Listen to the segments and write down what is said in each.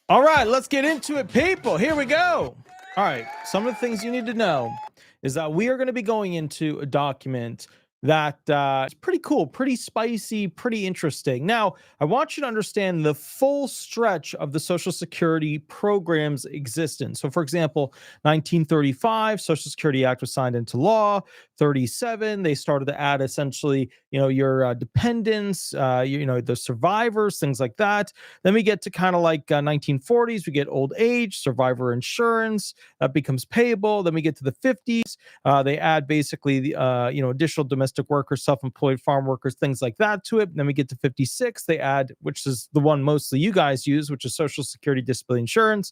All right, let's get into it, people. Here we go. All right, some of the things you need to know is that we are going to be going into a document that is pretty cool, pretty spicy, pretty interesting. Now, I want you to understand the full stretch of the Social Security program's existence. So, for example, 1935, Social Security Act was signed into law. 37, they started to add essentially, your dependents, the survivors, things like that. Then we get to kind of like 1940s, we get old age, survivor insurance that becomes payable. Then we get to the 50s, they add basically the additional domestic workers, self-employed farm workers, things like that to it. And then we get to 56, they add, which is the one mostly you guys use, which is Social Security disability insurance.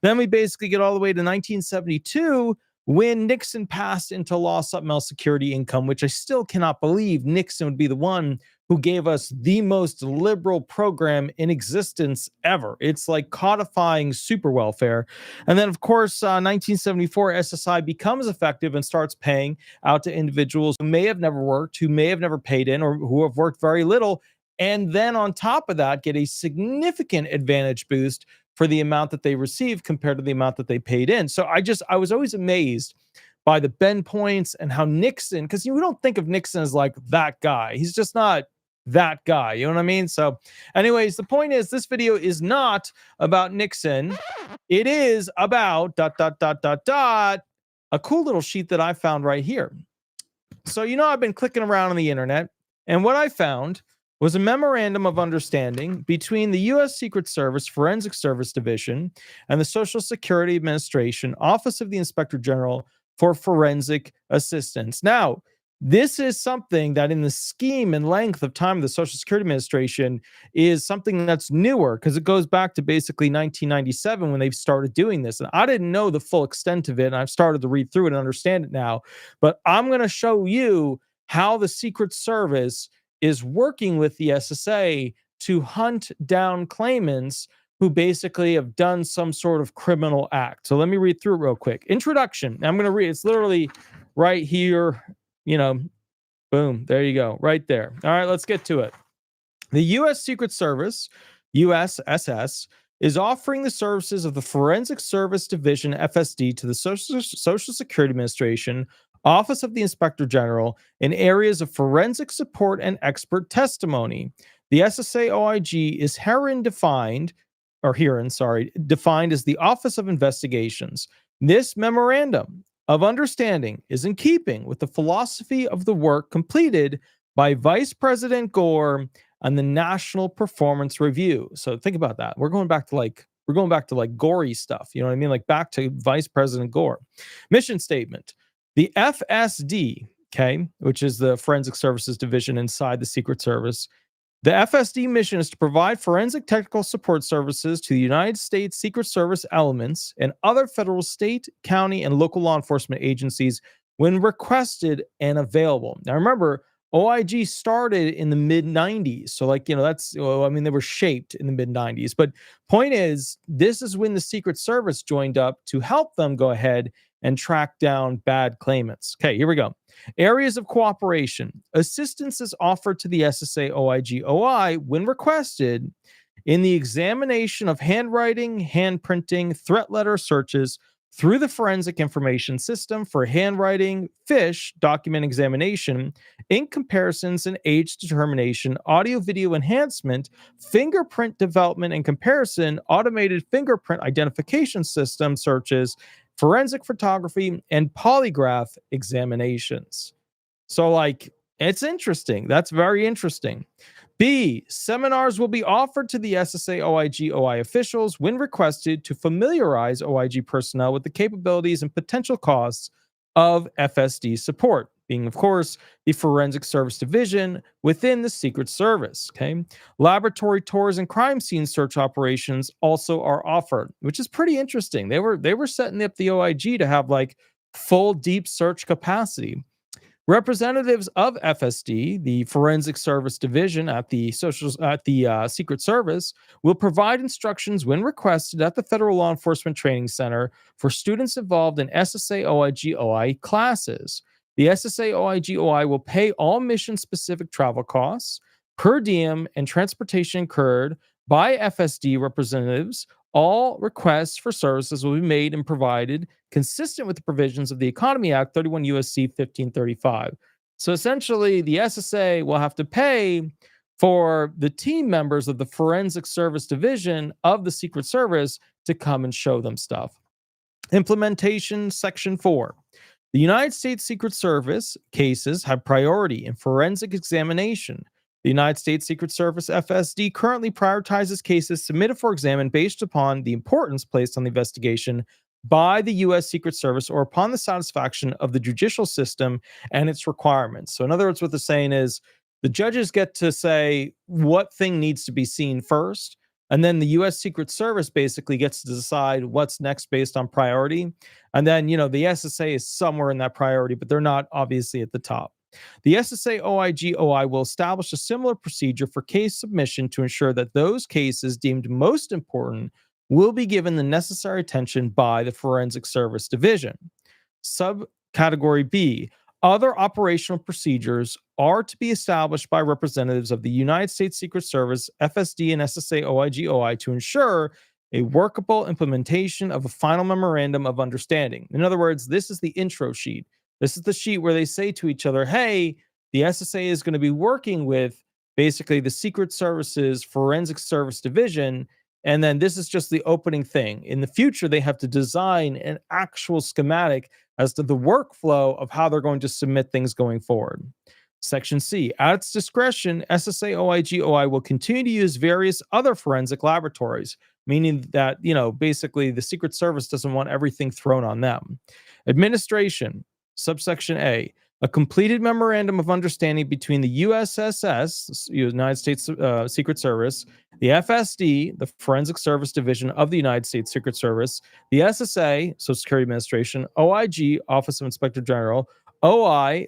Then we basically get all the way to 1972 when Nixon passed into law supplemental security income, which I still cannot believe Nixon would be the one who gave us the most liberal program in existence ever. It's like codifying super welfare. And then, of course, 1974, SSI becomes effective and starts paying out to individuals who may have never worked, who may have never paid in, or who have worked very little. And then on top of that, get a significant advantage boost for the amount that they receive compared to the amount that they paid in. So I was always amazed by the bend points and how Nixon, because we don't think of Nixon as like that guy. He's just not that guy. You know what I mean? So anyways, the point is this video is not about Nixon. It is about ... a cool little sheet that I found right here. So, I've been clicking around on the internet, and what I found was a memorandum of understanding between the U.S. Secret Service Forensic Service Division and the Social Security Administration Office of the Inspector General for Forensic Assistance. Now, this is something that in the scheme and length of time of the Social Security Administration is something that's newer because it goes back to basically 1997 when they started doing this. And I didn't know the full extent of it, and I've started to read through it and understand it now. But I'm going to show you how the Secret Service is working with the SSA to hunt down claimants who basically have done some sort of criminal act. So let me read through it real quick. Introduction. I'm going to read. It's literally right here. Boom. There you go. Right there. All right, let's get to it. The U.S. Secret Service, USSS, is offering the services of the Forensic Service Division, FSD, to the Social Security Administration, Office of the Inspector General, in areas of forensic support and expert testimony. The SSA OIG is defined as the Office of Investigations. This memorandum of understanding is in keeping with the philosophy of the work completed by Vice President Gore on the National Performance Review. So think about that. We're going back to gory stuff. You know what I mean? Like back to Vice President Gore. Mission statement. The FSD, which is the Forensic Services Division inside the Secret Service, the FSD mission is to provide forensic technical support services to the United States Secret Service elements and other federal, state, county, and local law enforcement agencies when requested and available. Now, remember, OIG started in the mid-90s. So, they were shaped in the mid-90s. But point is, this is when the Secret Service joined up to help them go ahead and track down bad claimants. Okay, here we go. Areas of cooperation. Assistance is offered to the SSA OIG OI when requested in the examination of handwriting, handprinting, threat letter searches through the Forensic Information System for handwriting, FISH, document examination, ink comparisons and age determination, audio-video enhancement, fingerprint development and comparison, automated fingerprint identification system searches, forensic photography, and polygraph examinations. So, it's interesting. That's very interesting. B, seminars will be offered to the SSA OIG OI officials when requested to familiarize OIG personnel with the capabilities and potential costs of FSD support, being, of course, the Forensic Service Division within the Secret Service. Laboratory tours and crime scene search operations also are offered, which is pretty interesting. They were setting up the OIG to have full deep search capacity. Representatives of FSD, the Forensic Service Division at the Secret Service, will provide instructions when requested at the Federal Law Enforcement Training Center for students involved in SSA OIG OI classes. The SSA OIG OI will pay all mission-specific travel costs, per diem, and transportation incurred by FSD representatives, All requests for services will be made and provided consistent with the provisions of the Economy Act 31 USC 1535. So essentially, the SSA will have to pay for the team members of the Forensic Service Division of the Secret Service to come and show them stuff. Implementation Section 4. The United States Secret Service cases have priority in forensic examination. The United States Secret Service FSD currently prioritizes cases submitted for examination based upon the importance placed on the investigation by the U.S. Secret Service or upon the satisfaction of the judicial system and its requirements. So, in other words, what they're saying is the judges get to say what thing needs to be seen first, and then the U.S. Secret Service basically gets to decide what's next based on priority. And then, the SSA is somewhere in that priority, but they're not obviously at the top. The SSA OIG-OI will establish a similar procedure for case submission to ensure that those cases deemed most important will be given the necessary attention by the Forensic Service Division. Subcategory B. Other operational procedures are to be established by representatives of the United States Secret Service, FSD, and SSA OIG-OI to ensure a workable implementation of a final memorandum of understanding. In other words, this is the intro sheet. This is the sheet where they say to each other, hey, the SSA is going to be working with basically the Secret Service's Forensic Service Division, and then this is just the opening thing. In the future, they have to design an actual schematic as to the workflow of how they're going to submit things going forward. Section C, at its discretion, SSA OIG-OI will continue to use various other forensic laboratories, meaning that, basically the Secret Service doesn't want everything thrown on them. Administration, subsection A, a completed memorandum of understanding between the USSS, United States Secret Service, the FSD, the Forensic Service Division of the United States Secret Service, the SSA, Social Security Administration, OIG, Office of Inspector General, OI,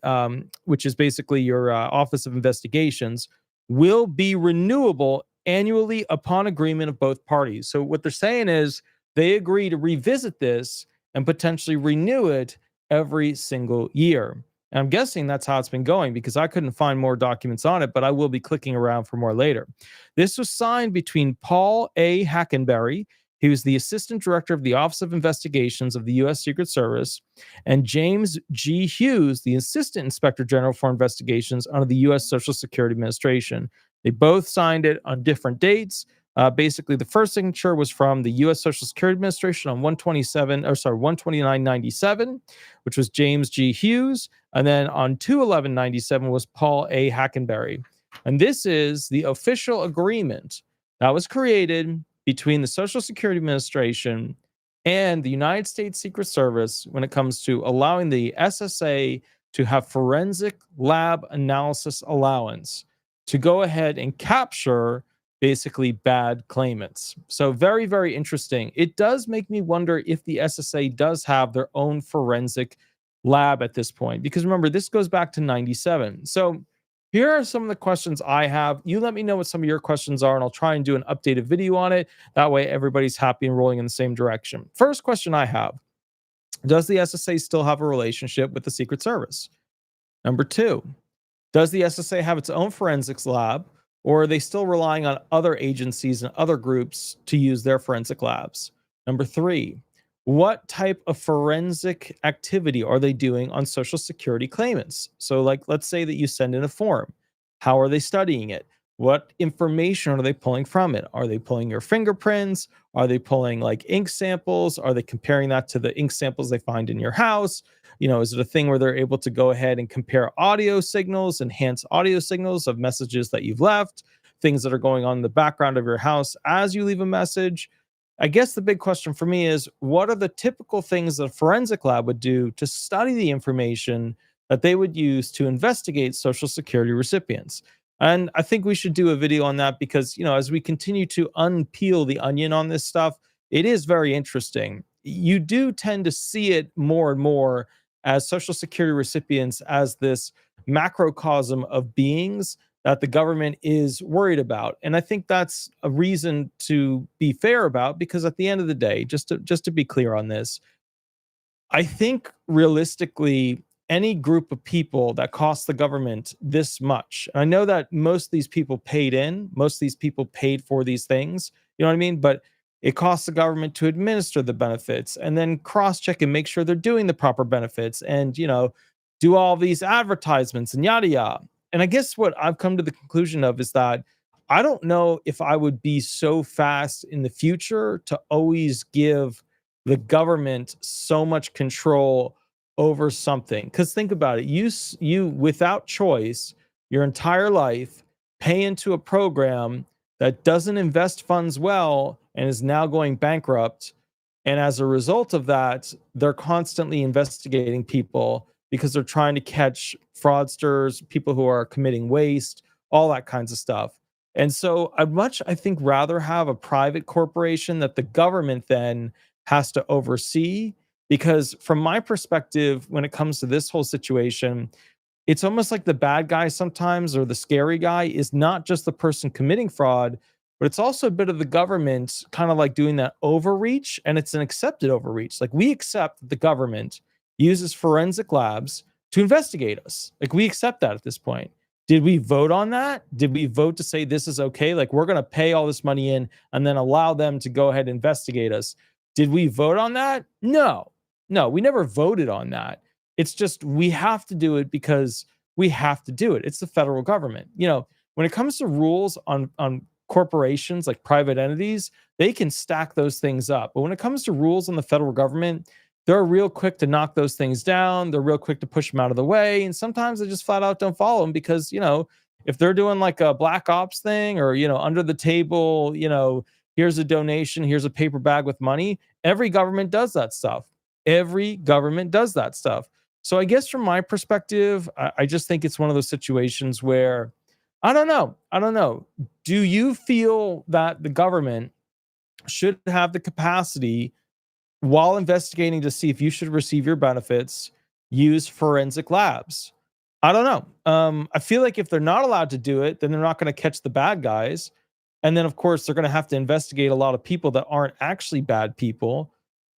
which is basically your Office of Investigations, will be renewable annually upon agreement of both parties. So what they're saying is they agree to revisit this and potentially renew it every single year. And I'm guessing that's how it's been going because I couldn't find more documents on it, but I will be clicking around for more later. This was signed between Paul A. Hackenberry, he was the Assistant Director of the Office of Investigations of the U.S. Secret Service, and James G. Hughes, the Assistant Inspector General for Investigations under the U.S. Social Security Administration. They both signed it on different dates. Basically, the first signature was from the U.S. Social Security Administration on 129/97, which was James G. Hughes, and then on 2/11/97 was Paul A. Hackenberry. And this is the official agreement that was created between the Social Security Administration and the United States Secret Service when it comes to allowing the SSA to have forensic lab analysis allowance to go ahead and capture basically bad claimants. So very, very interesting. It does make me wonder if the SSA does have their own forensic lab at this point, because remember, this goes back to 97. So here are some of the questions I have. You let me know what some of your questions are, and I'll try and do an updated video on it. That way everybody's happy and rolling in the same direction. First question I have, does the SSA still have a relationship with the Secret Service? Number two, does the SSA have its own forensics lab, or are they still relying on other agencies and other groups to use their forensic labs? Number three, what type of forensic activity are they doing on Social Security claimants? So, like, let's say that you send in a form. How are they studying it? What information are they pulling from it? Are they pulling your fingerprints? Are they pulling like ink samples? Are they comparing that to the ink samples they find in your house? Is it a thing where they're able to go ahead and compare audio signals, enhance audio signals of messages that you've left, things that are going on in the background of your house as you leave a message? I guess the big question for me is, what are the typical things that a forensic lab would do to study the information that they would use to investigate Social Security recipients? And I think we should do a video on that because, as we continue to unpeel the onion on this stuff, it is very interesting. You do tend to see it more and more as Social Security recipients as this macrocosm of beings that the government is worried about. And I think that's a reason to be fair about, because at the end of the day, just to be clear on this, I think realistically, any group of people that costs the government this much, I know that most of these people paid for these things, you know what I mean? But It costs the government to administer the benefits and then cross-check and make sure they're doing the proper benefits and, do all these advertisements and yada yada. And I guess what I've come to the conclusion of is that I don't know if I would be so fast in the future to always give the government so much control over something. Because think about it, you without choice, your entire life, pay into a program that doesn't invest funds well and is now going bankrupt. And as a result of that, they're constantly investigating people because they're trying to catch fraudsters, people who are committing waste, all that kinds of stuff. And so I'd much, I think, rather have a private corporation that the government then has to oversee. Because from my perspective, when it comes to this whole situation, it's almost like the bad guy sometimes, or the scary guy, is not just the person committing fraud, but it's also a bit of the government kind of like doing that overreach, and it's an accepted overreach. Like, we accept that the government uses forensic labs to investigate us. Like, we accept that at this point. Did we vote on that? Did we vote to say this is okay? Like, we're going to pay all this money in and then allow them to go ahead and investigate us. Did we vote on that? No. No, we never voted on that. It's just we have to do it because we have to do it. It's the federal government. When it comes to rules on corporations like private entities, they can stack those things up. But when it comes to rules on the federal government, they're real quick to knock those things down. They're real quick to push them out of the way. And sometimes they just flat out don't follow them because, if they're doing like a black ops thing or, under the table, here's a donation, here's a paper bag with money. Every government does that stuff. Every government does that stuff. So I guess from my perspective, I just think it's one of those situations where I don't know. I don't know. Do you feel that the government should have the capacity, while investigating to see if you should receive your benefits, use forensic labs? I don't know. I feel like if they're not allowed to do it, then they're not going to catch the bad guys. And then, of course, they're going to have to investigate a lot of people that aren't actually bad people.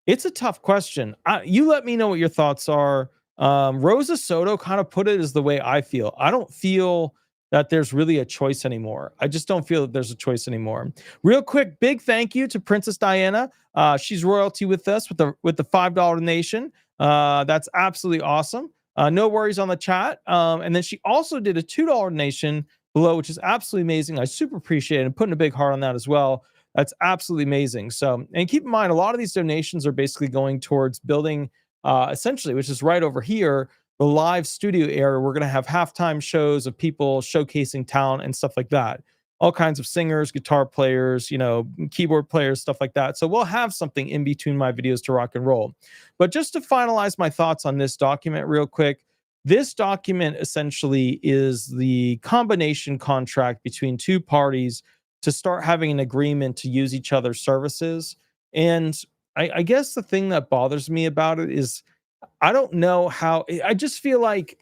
It's a tough question. You let me know what your thoughts are. Rosa Soto kind of put it as the way I feel. I don't feel that there's really a choice anymore. I just don't feel that there's a choice anymore. Real quick, big thank you to Princess Diana. She's royalty with us with the $5 donation. That's absolutely awesome. No worries on the chat. And then she also did a $2 donation below, which is absolutely amazing. I super appreciate it, and putting a big heart on that as well. That's absolutely amazing. So, and keep in mind, a lot of these donations are basically going towards building, essentially, which is right over here, the live studio area. We're going to have halftime shows of people showcasing talent and stuff like that. All kinds of singers, guitar players, keyboard players, stuff like that. So we'll have something in between my videos to rock and roll. But just to finalize my thoughts on this document real quick, this document essentially is the combination contract between two parties to start having an agreement to use each other's services. And I guess the thing that bothers me about it is I don't know how, I just feel like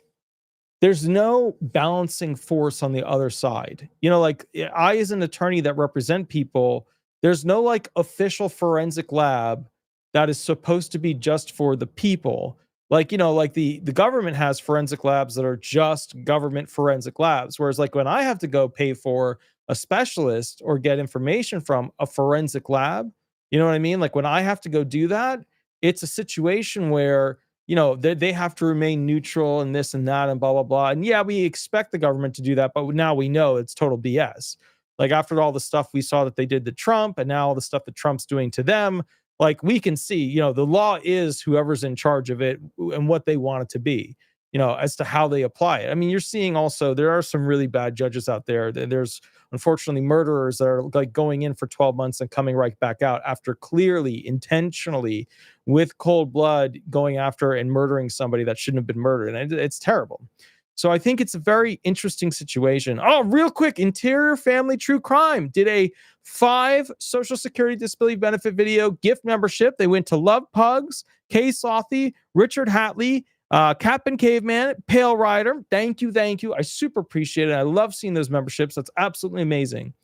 there's no balancing force on the other side. Like, I, as an attorney that represent people, there's no like official forensic lab that is supposed to be just for the people. Like, like the government has forensic labs that are just government forensic labs. Whereas like when I have to go pay for a specialist or get information from a forensic lab, you know what I mean? Like when I have to go do that, it's a situation where, they have to remain neutral and this and that and blah, blah, blah. And yeah, we expect the government to do that, but now we know it's total BS. Like after all the stuff we saw that they did to Trump and now all the stuff that Trump's doing to them, like we can see, the law is whoever's in charge of it and what they want it to be, as to how they apply it. I mean, you're seeing also, there are some really bad judges out there. There's unfortunately murderers that are like going in for 12 months and coming right back out after clearly, intentionally, with cold blood going after and murdering somebody that shouldn't have been murdered. And it's terrible. So I think it's a very interesting situation. Oh, real quick, Interior Family True Crime did a 5 Social Security disability benefit video gift membership. They went to Love Pugs, Kay Sothy, Richard Hatley, Captain Caveman, Pale Rider. Thank you. I super appreciate it. I love seeing those memberships. That's absolutely amazing.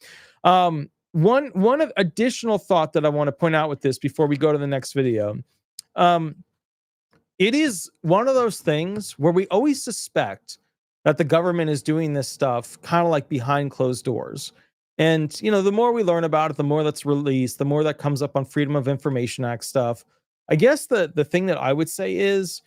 One additional thought that I want to point out with this before we go to the next video. It is one of those things where we always suspect that the government is doing this stuff kind of like behind closed doors. And, the more we learn about it, the more that's released, the more that comes up on Freedom of Information Act stuff. I guess the thing that I would say is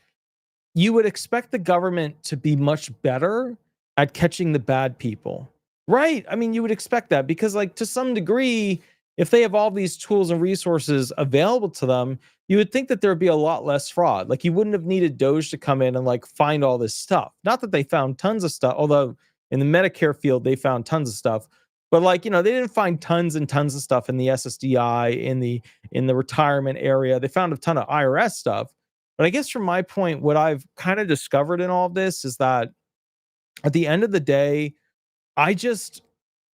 you would expect the government to be much better at catching the bad people, right? I mean, you would expect that because, like, to some degree, if they have all these tools and resources available to them, you would think that there would be a lot less fraud. Like, you wouldn't have needed Doge to come in and like find all this stuff. Not that they found tons of stuff, although in the Medicare field they found tons of stuff. But, like, they didn't find tons and tons of stuff in the SSDI, in the retirement area. They found a ton of IRS stuff. But I guess from my point, what I've kind of discovered in all of this is that at the end of the day, I just,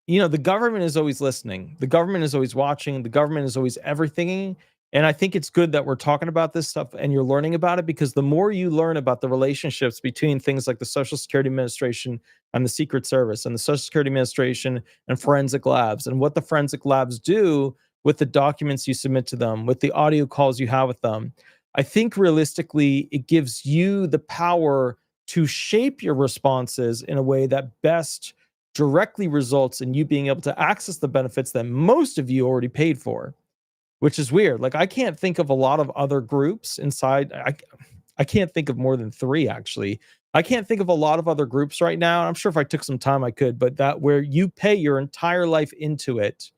the government is always listening. The government is always watching. The government is always everythinging. And I think it's good that we're talking about this stuff and you're learning about it, because the more you learn about the relationships between things like the Social Security Administration and the Secret Service and the Social Security Administration and forensic labs and what the forensic labs do with the documents you submit to them, with the audio calls you have with them, I think realistically, it gives you the power to shape your responses in a way that best directly results in you being able to access the benefits that most of you already paid for, which is weird. Like, I can't think of a lot of other groups inside. I can't think of more than 3, actually. I can't think of a lot of other groups right now. I'm sure if I took some time, I could, but that where you pay your entire life into it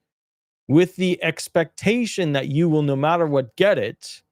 with the expectation that you will, no matter what, get it.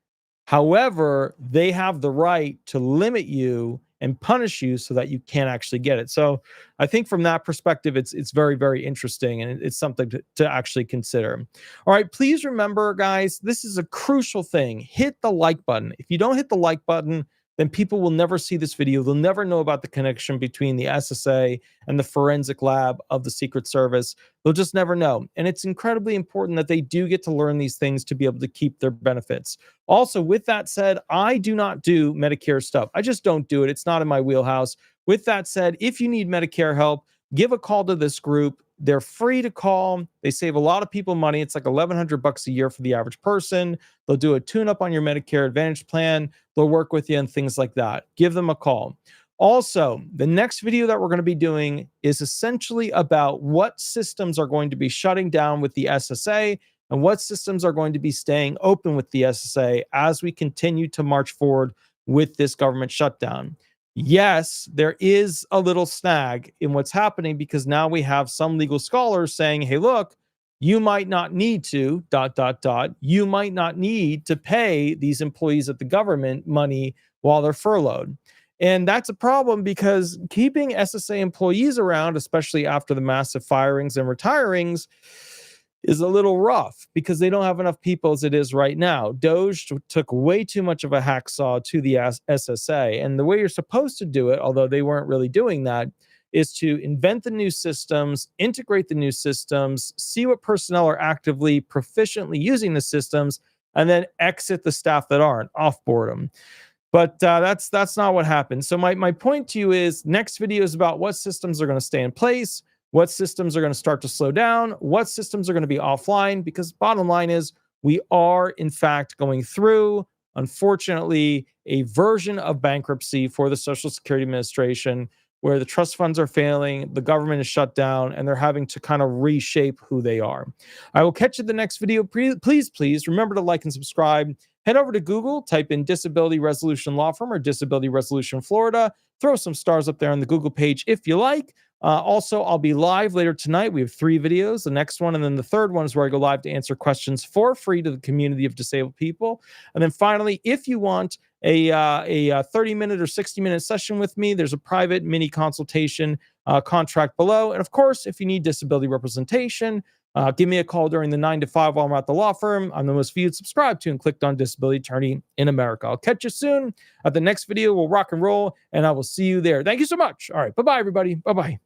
However, they have the right to limit you and punish you so that you can't actually get it. So I think from that perspective, it's very, very interesting, and it's something to actually consider. All right, please remember, guys, this is a crucial thing. Hit the like button. If you don't hit the like button, then people will never see this video. They'll never know about the connection between the SSA and the forensic lab of the Secret Service. They'll just never know. And it's incredibly important that they do get to learn these things to be able to keep their benefits. Also, with that said, I do not do Medicare stuff. I just don't do it. It's not in my wheelhouse. With that said, if you need Medicare help, give a call to this group. They're free to call. They save a lot of people money. It's like $1,100 a year for the average person. They'll do a tune-up on your Medicare Advantage plan. They'll work with you and things like that. Give them a call. Also, the next video that we're going to be doing is essentially about what systems are going to be shutting down with the SSA and what systems are going to be staying open with the SSA as we continue to march forward with this government shutdown. Yes, there is a little snag in what's happening, because now we have some legal scholars saying, hey, look, you might not need to, ... You might not need to pay these employees at the government money while they're furloughed. And that's a problem, because keeping SSA employees around, especially after the massive firings and retirings, is a little rough because they don't have enough people as it is right now. Doge took way too much of a hacksaw to the SSA. And the way you're supposed to do it, although they weren't really doing that, is to invent the new systems, integrate the new systems, see what personnel are actively, proficiently using the systems, and then exit the staff that aren't, offboard them. But that's not what happened. So my point to you is, next video is about what systems are going to stay in place, what systems are going to start to slow down, what systems are going to be offline, because bottom line is we are, in fact, going through, unfortunately, a version of bankruptcy for the Social Security Administration, where the trust funds are failing, the government is shut down, and they're having to kind of reshape who they are. I will catch you in the next video. Please remember to like and subscribe. Head over to Google, type in Disability Resolution Law Firm or Disability Resolution Florida. Throw some stars up there on the Google page if you like. Also, I'll be live later tonight. We have 3 videos. The next one and then the third one is where I go live to answer questions for free to the community of disabled people. And then finally, if you want a 30-minute or 60-minute session with me, there's a private mini consultation contract below. And of course, if you need disability representation, give me a call during the 9 to 5 while I'm at the law firm. I'm the most viewed, subscribed to, and clicked on disability attorney in America. I'll catch you soon at the next video. We'll rock and roll, and I will see you there. Thank you so much. All right. Bye-bye, everybody. Bye-bye.